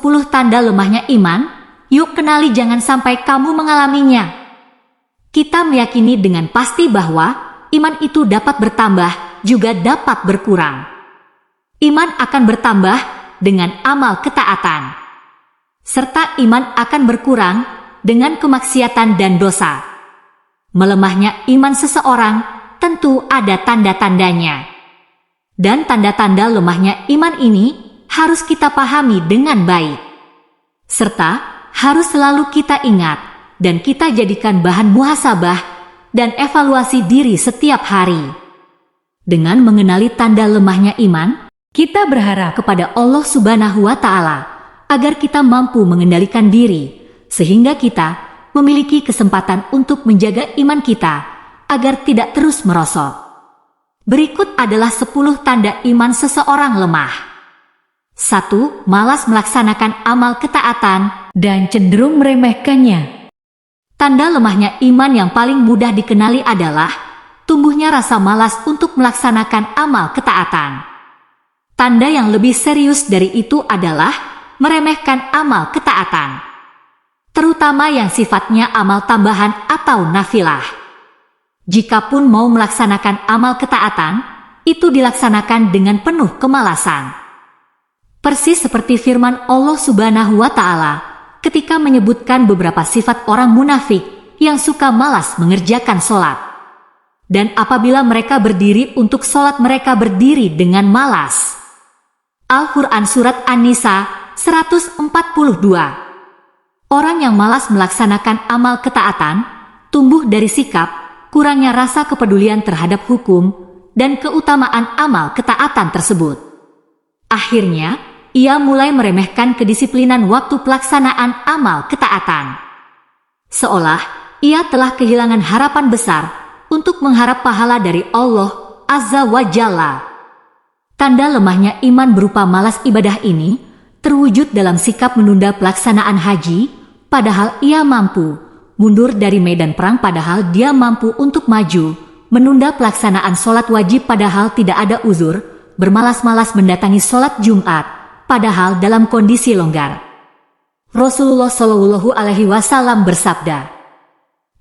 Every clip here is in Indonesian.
10 tanda lemahnya iman, yuk kenali jangan sampai kamu mengalaminya. Kita meyakini dengan pasti bahwa iman itu dapat bertambah, juga dapat berkurang. Iman akan bertambah dengan amal ketaatan, serta iman akan berkurang dengan kemaksiatan dan dosa. Melemahnya iman seseorang tentu ada tanda-tandanya. Dan tanda-tanda lemahnya iman ini harus kita pahami dengan baik. Serta harus selalu kita ingat dan kita jadikan bahan muhasabah dan evaluasi diri setiap hari. Dengan mengenali tanda lemahnya iman, kita berharap kepada Allah Subhanahu wa Ta'ala agar kita mampu mengendalikan diri, sehingga kita memiliki kesempatan untuk menjaga iman kita agar tidak terus merosot. Berikut adalah 10 tanda iman seseorang lemah. 1. Malas melaksanakan amal ketaatan dan cenderung meremehkannya. Tanda lemahnya iman yang paling mudah dikenali adalah tumbuhnya rasa malas untuk melaksanakan amal ketaatan. Tanda yang lebih serius dari itu adalah meremehkan amal ketaatan, terutama yang sifatnya amal tambahan atau nafilah. Jikapun mau melaksanakan amal ketaatan, itu dilaksanakan dengan penuh kemalasan. Persis seperti firman Allah Subhanahu wa Ta'ala ketika menyebutkan beberapa sifat orang munafik yang suka malas mengerjakan sholat. Dan apabila mereka berdiri untuk sholat, mereka berdiri dengan malas. Al-Quran Surat An-Nisa 142. Orang yang malas melaksanakan amal ketaatan tumbuh dari sikap kurangnya rasa kepedulian terhadap hukum dan keutamaan amal ketaatan tersebut. Akhirnya, ia mulai meremehkan kedisiplinan waktu pelaksanaan amal ketaatan. Seolah ia telah kehilangan harapan besar untuk mengharap pahala dari Allah Azza wa Jalla. Tanda lemahnya iman berupa malas ibadah ini terwujud dalam sikap menunda pelaksanaan haji, padahal ia mampu, mundur dari medan perang padahal dia mampu untuk maju, menunda pelaksanaan sholat wajib padahal tidak ada uzur, bermalas-malas mendatangi sholat Jumat, padahal dalam kondisi longgar. Rasulullah Shallallahu Alaihi Wasallam bersabda,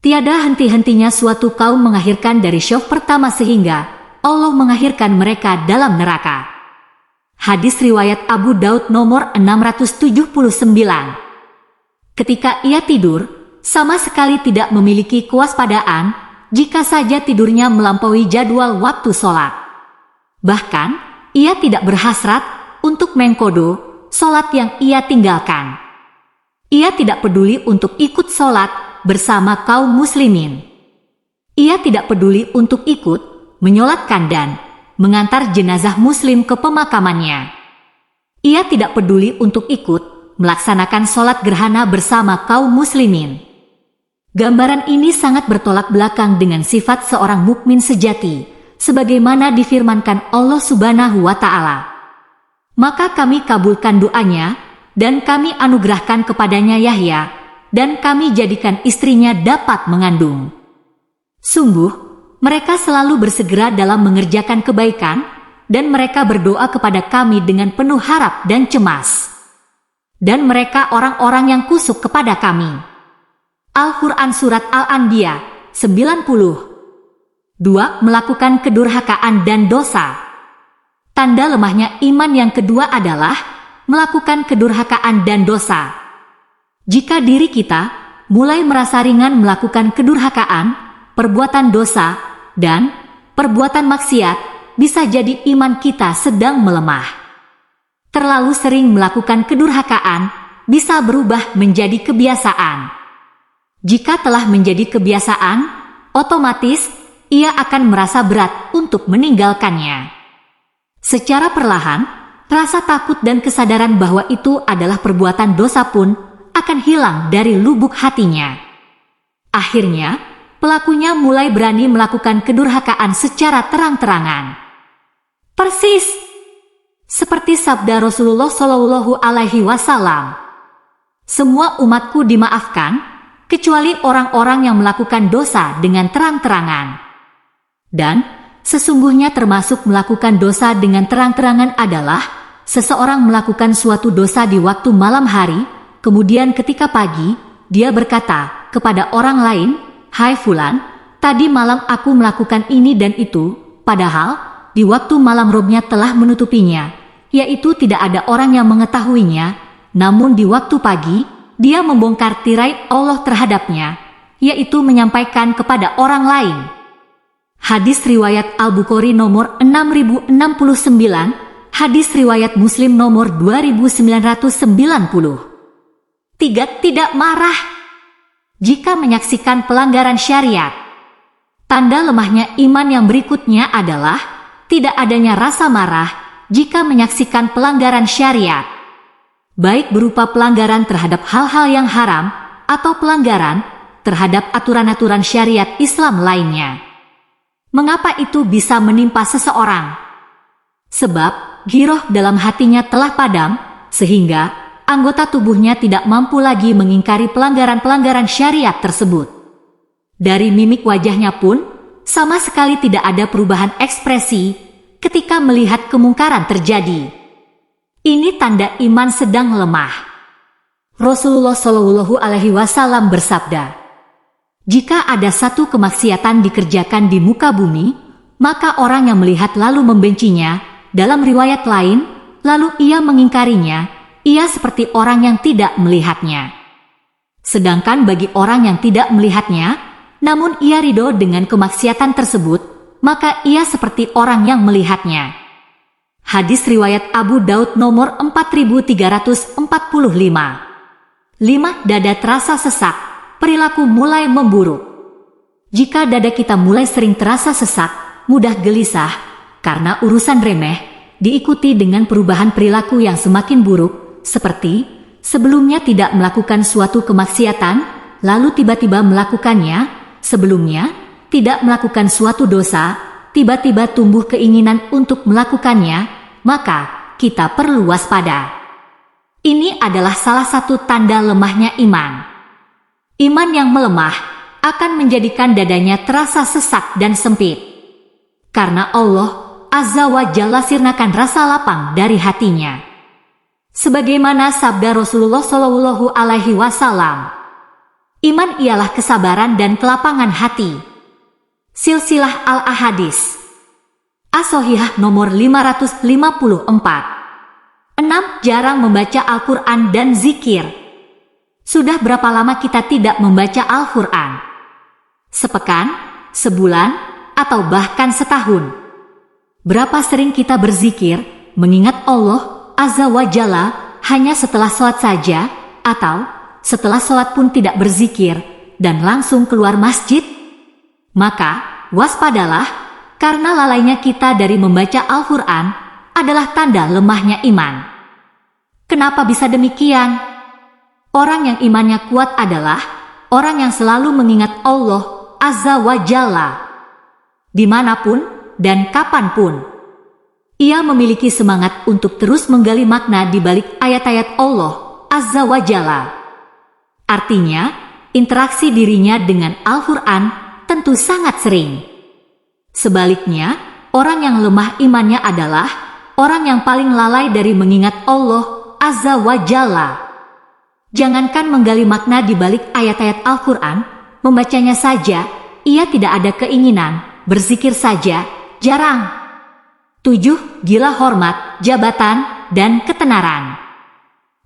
tiada henti-hentinya suatu kaum mengakhirkan dari syaf pertama sehingga Allah mengakhirkan mereka dalam neraka. Hadis riwayat Abu Daud nomor 679. Ketika ia tidur, sama sekali tidak memiliki kewaspadaan jika saja tidurnya melampaui jadwal waktu sholat. Bahkan, ia tidak berhasrat untuk mengkodo sholat yang ia tinggalkan. Ia tidak peduli untuk ikut sholat bersama kaum muslimin. Ia tidak peduli untuk ikut menyolatkan dan mengantar jenazah muslim ke pemakamannya. Ia tidak peduli untuk ikut melaksanakan sholat gerhana bersama kaum muslimin. Gambaran ini sangat bertolak belakang dengan sifat seorang mukmin sejati, sebagaimana difirmankan Allah Subhanahu wa Ta'ala. Maka kami kabulkan doanya, dan kami anugerahkan kepadanya Yahya, dan kami jadikan istrinya dapat mengandung. Sungguh, mereka selalu bersegera dalam mengerjakan kebaikan, dan mereka berdoa kepada kami dengan penuh harap dan cemas. Dan mereka orang-orang yang kusuk kepada kami. Al-Quran Surat Al-Anbiya 90. 2. Melakukan kedurhakaan dan dosa. Tanda lemahnya iman yang kedua adalah melakukan kedurhakaan dan dosa. Jika diri kita mulai merasa ringan melakukan kedurhakaan, perbuatan dosa, dan perbuatan maksiat, bisa jadi iman kita sedang melemah. Terlalu sering melakukan kedurhakaan bisa berubah menjadi kebiasaan. Jika telah menjadi kebiasaan, otomatis ia akan merasa berat untuk meninggalkannya. Secara perlahan, rasa takut dan kesadaran bahwa itu adalah perbuatan dosa pun akan hilang dari lubuk hatinya. Akhirnya, pelakunya mulai berani melakukan kedurhakaan secara terang-terangan. Persis seperti sabda Rasulullah Shallallahu Alaihi Wasallam, semua umatku dimaafkan, kecuali orang-orang yang melakukan dosa dengan terang-terangan. Dan sesungguhnya termasuk melakukan dosa dengan terang-terangan adalah seseorang melakukan suatu dosa di waktu malam hari, kemudian ketika pagi, dia berkata kepada orang lain, "Hai Fulan, tadi malam aku melakukan ini dan itu," padahal di waktu malam robnya telah menutupinya, yaitu tidak ada orang yang mengetahuinya, namun di waktu pagi, dia membongkar tirai Allah terhadapnya, yaitu menyampaikan kepada orang lain. Hadis riwayat Al-Bukhari nomor 6069, hadis riwayat Muslim nomor 2990. 3. Tidak marah jika menyaksikan pelanggaran syariat. Tanda lemahnya iman yang berikutnya adalah tidak adanya rasa marah jika menyaksikan pelanggaran syariat, baik berupa pelanggaran terhadap hal-hal yang haram atau pelanggaran terhadap aturan-aturan syariat Islam lainnya. Mengapa itu bisa menimpa seseorang? Sebab giroh dalam hatinya telah padam, sehingga anggota tubuhnya tidak mampu lagi mengingkari pelanggaran-pelanggaran syariat tersebut. Dari mimik wajahnya pun, sama sekali tidak ada perubahan ekspresi ketika melihat kemungkaran terjadi. Ini tanda iman sedang lemah. Rasulullah Shallallahu Alaihi Wasallam bersabda, "Jika ada satu kemaksiatan dikerjakan di muka bumi, maka orang yang melihat lalu membencinya, dalam riwayat lain, lalu ia mengingkarinya, ia seperti orang yang tidak melihatnya. Sedangkan bagi orang yang tidak melihatnya, namun ia ridho dengan kemaksiatan tersebut, maka ia seperti orang yang melihatnya." Hadis riwayat Abu Daud nomor 4345. 5. Dada terasa sesak, perilaku mulai memburuk. Jika dada kita mulai sering terasa sesak, mudah gelisah, karena urusan remeh, diikuti dengan perubahan perilaku yang semakin buruk, seperti sebelumnya tidak melakukan suatu kemaksiatan, lalu tiba-tiba melakukannya, sebelumnya tidak melakukan suatu dosa, tiba-tiba tumbuh keinginan untuk melakukannya, maka kita perlu waspada. Ini adalah salah satu tanda lemahnya iman. Iman yang melemah akan menjadikan dadanya terasa sesak dan sempit. Karena Allah Azza wa Jalla sirnakan rasa lapang dari hatinya. Sebagaimana sabda Rasulullah Shallallahu Alaihi Wasallam, "Iman ialah kesabaran dan kelapangan hati." Silsilah Al-Ahadis As-Sohihah nomor 554. 6. Jarang membaca Al-Quran dan zikir. Sudah berapa lama kita tidak membaca Al-Quran? Sepekan, sebulan, atau bahkan setahun? Berapa sering kita berzikir, mengingat Allah Azza wa Jalla hanya setelah sholat saja, atau setelah sholat pun tidak berzikir, dan langsung keluar masjid? Maka, waspadalah, karena lalainya kita dari membaca Al-Quran adalah tanda lemahnya iman. Kenapa bisa demikian? Orang yang imannya kuat adalah orang yang selalu mengingat Allah Azza wa Jalla. Dimanapun dan kapanpun, ia memiliki semangat untuk terus menggali makna di balik ayat-ayat Allah Azza wa Jalla. Artinya, interaksi dirinya dengan Al-Quran tentu sangat sering. Sebaliknya, orang yang lemah imannya adalah orang yang paling lalai dari mengingat Allah Azza wa Jalla. Jangankan menggali makna di balik ayat-ayat Al-Quran, membacanya saja, ia tidak ada keinginan, berzikir saja, jarang. 7. Gila hormat, jabatan, dan ketenaran.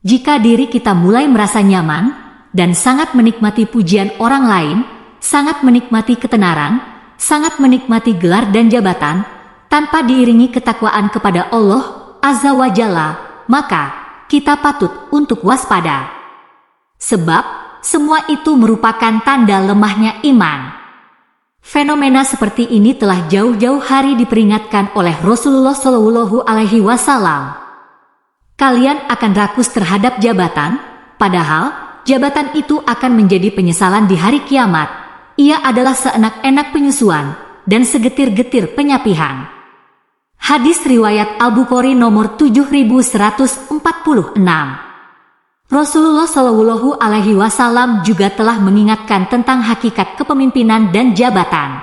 Jika diri kita mulai merasa nyaman, dan sangat menikmati pujian orang lain, sangat menikmati ketenaran, sangat menikmati gelar dan jabatan, tanpa diiringi ketakwaan kepada Allah Azza wa Jalla, maka kita patut untuk waspada. Sebab semua itu merupakan tanda lemahnya iman. Fenomena seperti ini telah jauh-jauh hari diperingatkan oleh Rasulullah Shallallahu Alaihi Wasallam. Kalian akan rakus terhadap jabatan, padahal jabatan itu akan menjadi penyesalan di hari kiamat. Ia adalah seenak-enak penyusuan dan segetir-getir penyapihan. Hadis riwayat Al-Bukhari nomor 7146. Rasulullah Shallallahu Alaihi Wasallam juga telah mengingatkan tentang hakikat kepemimpinan dan jabatan.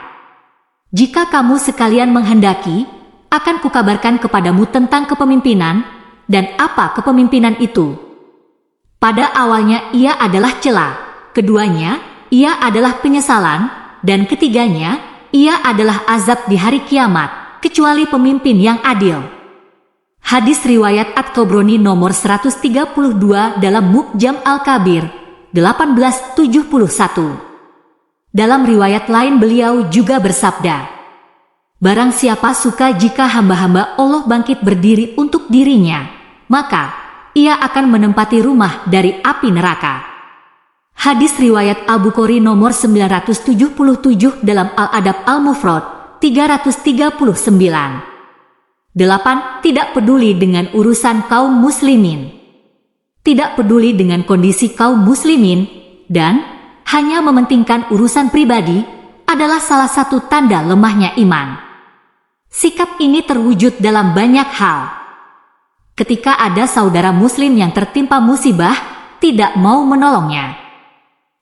"Jika kamu sekalian menghendaki, akan kukabarkan kepadamu tentang kepemimpinan, dan apa kepemimpinan itu. Pada awalnya ia adalah cela, keduanya ia adalah penyesalan, dan ketiganya ia adalah azab di hari kiamat, kecuali pemimpin yang adil. Hadis riwayat At-Tabrani nomor 132 dalam Mu'jam Al-Kabir 1871. Dalam riwayat lain beliau juga bersabda, "Barang siapa suka jika hamba-hamba Allah bangkit berdiri untuk dirinya, maka ia akan menempati rumah dari api neraka." Hadis riwayat Al-Bukhari nomor 977 dalam Al-Adab Al-Mufrad 339. 8. Tidak peduli dengan urusan kaum muslimin. Tidak peduli dengan kondisi kaum muslimin dan hanya mementingkan urusan pribadi adalah salah satu tanda lemahnya iman. Sikap ini terwujud dalam banyak hal. Ketika ada saudara muslim yang tertimpa musibah, tidak mau menolongnya.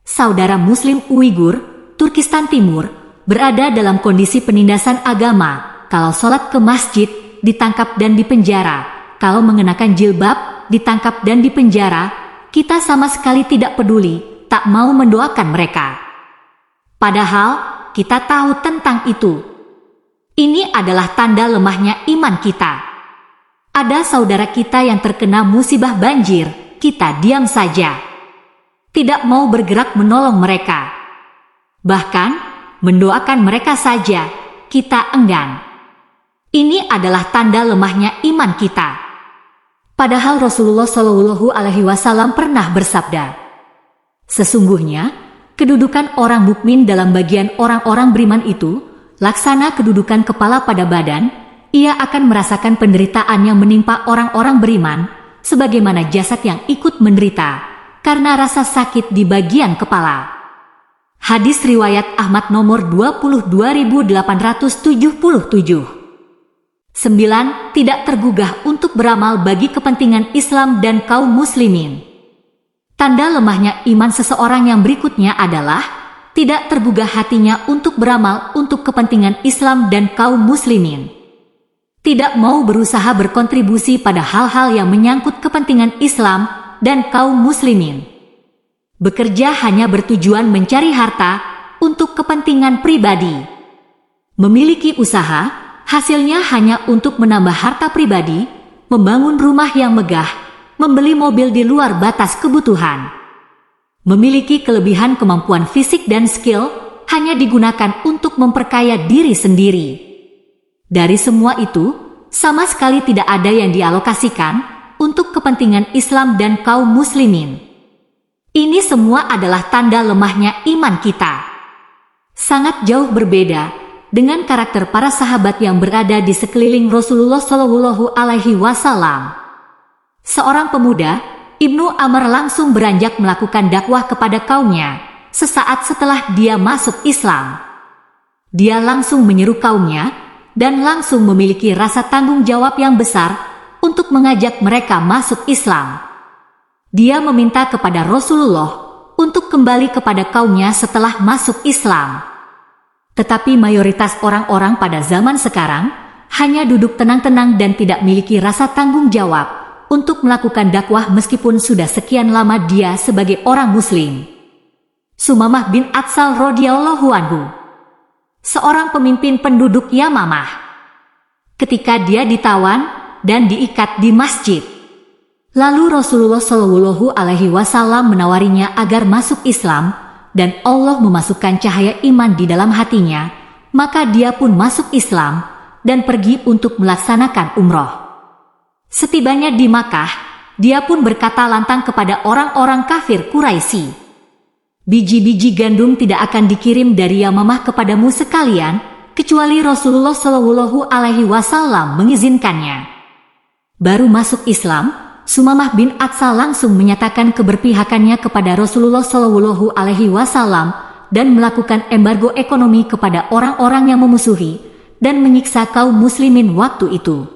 Saudara muslim Uighur, Turkistan Timur, berada dalam kondisi penindasan agama. Kalau sholat ke masjid, ditangkap dan dipenjara. Kalau mengenakan jilbab, ditangkap dan dipenjara. Kita sama sekali tidak peduli, tak mau mendoakan mereka. Padahal, kita tahu tentang itu. Ini adalah tanda lemahnya iman kita. Ada saudara kita yang terkena musibah banjir, kita diam saja. Tidak mau bergerak menolong mereka. Bahkan, mendoakan mereka saja, kita enggan. Ini adalah tanda lemahnya iman kita. Padahal Rasulullah Shallallahu Alaihi Wasallam pernah bersabda, "Sesungguhnya, kedudukan orang mukmin dalam bagian orang-orang beriman itu, laksana kedudukan kepala pada badan, ia akan merasakan penderitaan yang menimpa orang-orang beriman, sebagaimana jasad yang ikut menderita, karena rasa sakit di bagian kepala." Hadis riwayat Ahmad nomor 22.877. 9. Tidak tergugah untuk beramal bagi kepentingan Islam dan kaum muslimin. Tanda lemahnya iman seseorang yang berikutnya adalah tidak tergugah hatinya untuk beramal untuk kepentingan Islam dan kaum muslimin. Tidak mau berusaha berkontribusi pada hal-hal yang menyangkut kepentingan Islam dan kaum muslimin. Bekerja hanya bertujuan mencari harta untuk kepentingan pribadi. Memiliki usaha, hasilnya hanya untuk menambah harta pribadi, membangun rumah yang megah, membeli mobil di luar batas kebutuhan. Memiliki kelebihan kemampuan fisik dan skill, hanya digunakan untuk memperkaya diri sendiri. Dari semua itu, sama sekali tidak ada yang dialokasikan untuk kepentingan Islam dan kaum muslimin. Ini semua adalah tanda lemahnya iman kita. Sangat jauh berbeda dengan karakter para sahabat yang berada di sekeliling Rasulullah Shallallahu Alaihi Wasallam. Seorang pemuda, Ibnu Amr, langsung beranjak melakukan dakwah kepada kaumnya sesaat setelah dia masuk Islam. Dia langsung menyeru kaumnya dan langsung memiliki rasa tanggung jawab yang besar untuk mengajak mereka masuk Islam. Dia meminta kepada Rasulullah untuk kembali kepada kaumnya setelah masuk Islam. Tetapi mayoritas orang-orang pada zaman sekarang hanya duduk tenang-tenang dan tidak memiliki rasa tanggung jawab untuk melakukan dakwah meskipun sudah sekian lama dia sebagai orang muslim. Sumamah bin Atsal radhiyallahu anhu, seorang pemimpin penduduk Yamamah, ketika dia ditawan dan diikat di masjid. Lalu Rasulullah Shallallahu Alaihi Wasallam menawarinya agar masuk Islam, dan Allah memasukkan cahaya iman di dalam hatinya, maka dia pun masuk Islam dan pergi untuk melaksanakan umroh. Setibanya di Makkah, dia pun berkata lantang kepada orang-orang kafir Quraisy, "Biji-biji gandum tidak akan dikirim dari Yamamah kepadamu sekalian, kecuali Rasulullah Shallallahu Alaihi Wasallam mengizinkannya." Baru masuk Islam, Sumamah bin Atsal langsung menyatakan keberpihakannya kepada Rasulullah Shallallahu Alaihi Wasallam dan melakukan embargo ekonomi kepada orang-orang yang memusuhi dan menyiksa kaum muslimin waktu itu.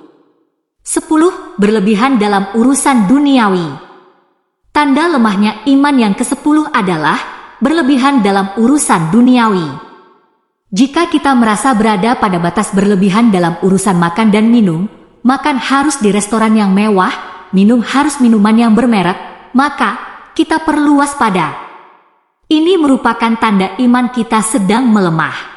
10. Berlebihan dalam urusan duniawi. Tanda lemahnya iman yang ke-10 adalah berlebihan dalam urusan duniawi. Jika kita merasa berada pada batas berlebihan dalam urusan makan dan minum, makan harus di restoran yang mewah, minum harus minuman yang bermerek, maka kita perlu waspada. Ini merupakan tanda iman kita sedang melemah.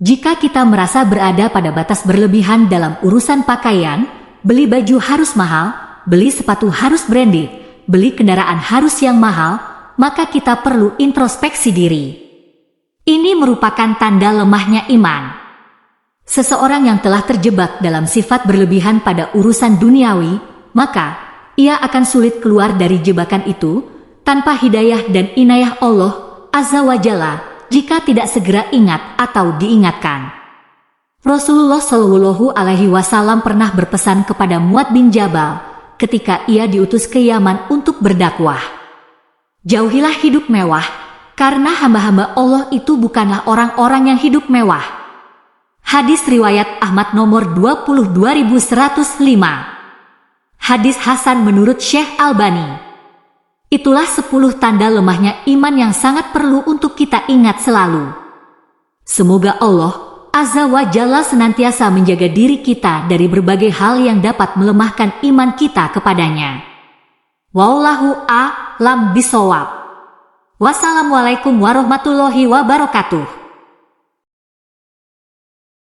Jika kita merasa berada pada batas berlebihan dalam urusan pakaian, beli baju harus mahal, beli sepatu harus branded, beli kendaraan harus yang mahal, maka kita perlu introspeksi diri. Ini merupakan tanda lemahnya iman. Seseorang yang telah terjebak dalam sifat berlebihan pada urusan duniawi, maka ia akan sulit keluar dari jebakan itu tanpa hidayah dan inayah Allah Azza wa Jalla jika tidak segera ingat atau diingatkan. Rasulullah Shallallahu Alaihi Wasallam pernah berpesan kepada Muad bin Jabal ketika ia diutus ke Yaman untuk berdakwah. Jauhilah hidup mewah, karena hamba-hamba Allah itu bukanlah orang-orang yang hidup mewah. Hadis riwayat Ahmad nomor 22.105. Hadis Hasan menurut Syekh Albani. Itulah 10 tanda lemahnya iman yang sangat perlu untuk kita ingat selalu. Semoga Allah Azza wa Jalla senantiasa menjaga diri kita dari berbagai hal yang dapat melemahkan iman kita kepadanya. Wallahu a'lam bishawab. Wassalamualaikum warahmatullahi wabarakatuh.